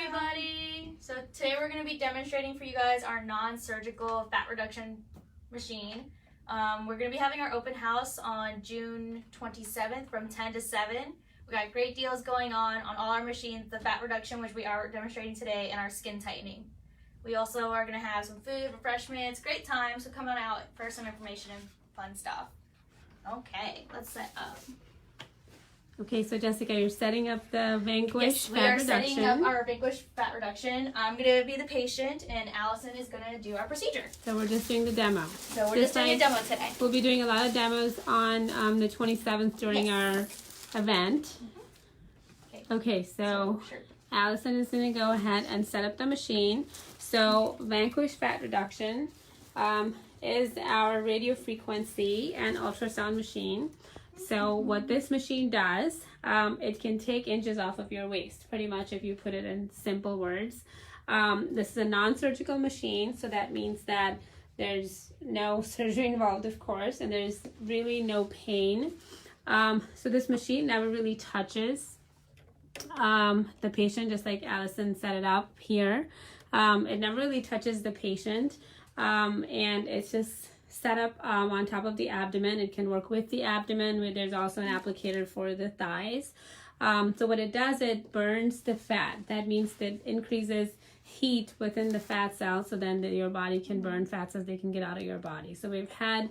everybody! So today we're going to be demonstrating for you guys our non-surgical fat reduction machine. We're going to be having our open house on June 27th from 10 to 7. We got great deals going on all our machines, the fat reduction, which we are demonstrating today, and our skin tightening. We also are going to have some food, refreshments, great time, so come on out for some information and fun stuff. Okay, let's set up. Okay, so Jessica, you're setting up the Vanquish fat reduction. Yes, we are setting up our Vanquish fat reduction. I'm going to be the patient, and Allison is going to do our procedure. So we're just doing the demo. So we're just doing a demo today. We'll be doing a lot of demos on the 27th during our event. Okay, so Allison is going to go ahead and set up the machine. So Vanquish fat reduction is our radiofrequency and ultrasound machine. So what this machine does, it can take inches off of your waist, pretty much, if you put it in simple words. This is a non-surgical machine, so that means that there's no surgery involved, of course, and there's really no pain. So this machine never really touches the patient, just like Allison set it up here. It never really touches the patient, and it's just set up on top of the abdomen. It can work with the abdomen, where there's also an applicator for the thighs. So what it does, it burns the fat. That means that it increases heat within the fat cells, so then your body can burn fats as they can get out of your body. So we've had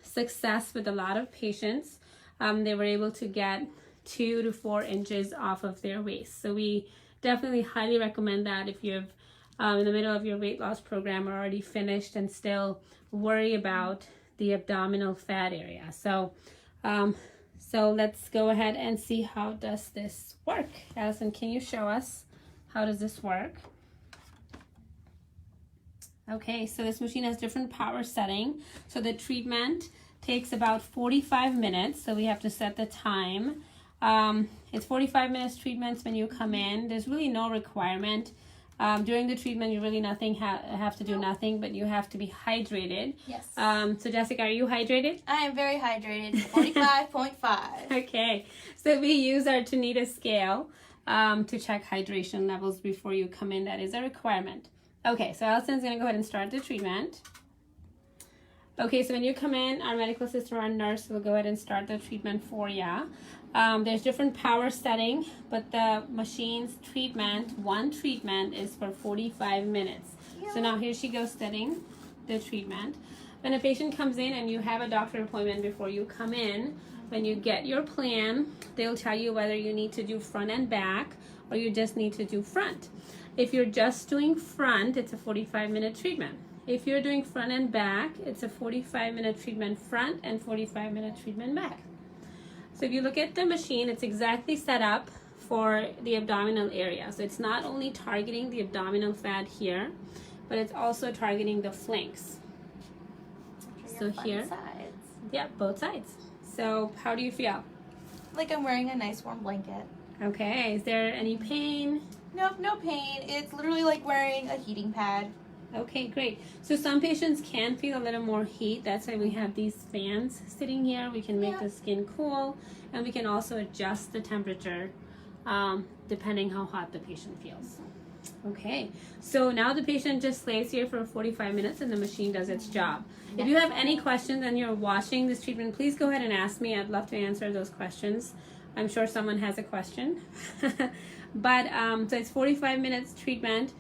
success with a lot of patients. They were able to get 2 to 4 inches off of their waist. So we definitely highly recommend that if you've in the middle of your weight loss program or already finished and still worry about the abdominal fat area. So so let's go ahead and see how does this work. Allison, can you show us how does this work? Okay, so this machine has different power setting. So the treatment takes about 45 minutes, so we have to set the time. It's 45 minutes treatments when you come in. There's really no requirement. During the treatment, you really have to do nothing, but you have to be hydrated. Yes. So Jessica, are you hydrated? I am very hydrated, 45.5. Okay, so we use our Tanita scale to check hydration levels before you come in. That is a requirement. Okay, so Allison's going to go ahead and start the treatment. Okay, so when you come in, our medical assistant or our nurse will go ahead and start the treatment for you. There's different power setting, but the machine's one treatment is for 45 minutes. Yeah. So now here she goes setting the treatment. When a patient comes in and you have a doctor appointment before you come in, when you get your plan, they'll tell you whether you need to do front and back or you just need to do front. If you're just doing front, it's a 45-minute treatment. If you're doing front and back, it's a 45-minute treatment front and 45-minute treatment back. So if you look at the machine, it's exactly set up for the abdominal area. So it's not only targeting the abdominal fat here, but it's also targeting the flanks. So here, sides. Yeah, both sides. So how do you feel? Like I'm wearing a nice warm blanket. Okay, is there any pain? Nope, no pain. It's literally like wearing a heating pad. Okay, great. So some patients can feel a little more heat. That's why we have these fans sitting here. We can make the skin cool, and we can also adjust the temperature depending how hot the patient feels. Okay, so now the patient just lays here for 45 minutes and the machine does its job. If you have any questions and you're watching this treatment, please go ahead and ask me. I'd love to answer those questions. I'm sure someone has a question. But so it's 45 minutes treatment,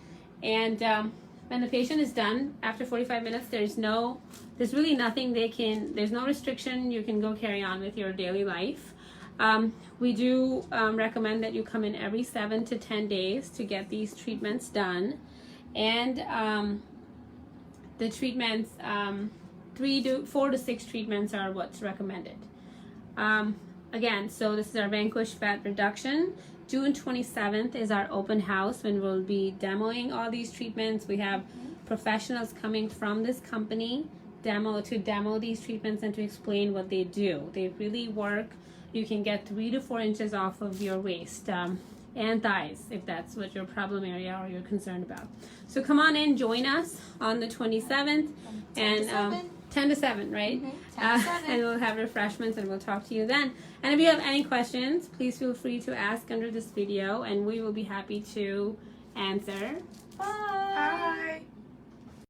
and when the patient is done after 45 minutes, there's really nothing there's no restriction. You can go carry on with your daily life. We do recommend that you come in every 7 to 10 days to get these treatments done. And the treatments, 4 to 6 treatments are what's recommended. Again, so this is our Vanquish fat reduction. June 27th is our open house when we'll be demoing all these treatments. We have professionals coming from this company to demo these treatments and to explain what they do. They really work. You can get 3 to 4 inches off of your waist and thighs if that's what your problem area or you're concerned about. So come on in, join us on the 27th and 10 10 to 7, right? 10 to 7. And we'll have refreshments and we'll talk to you then. And if you have any questions, please feel free to ask under this video and we will be happy to answer. Bye.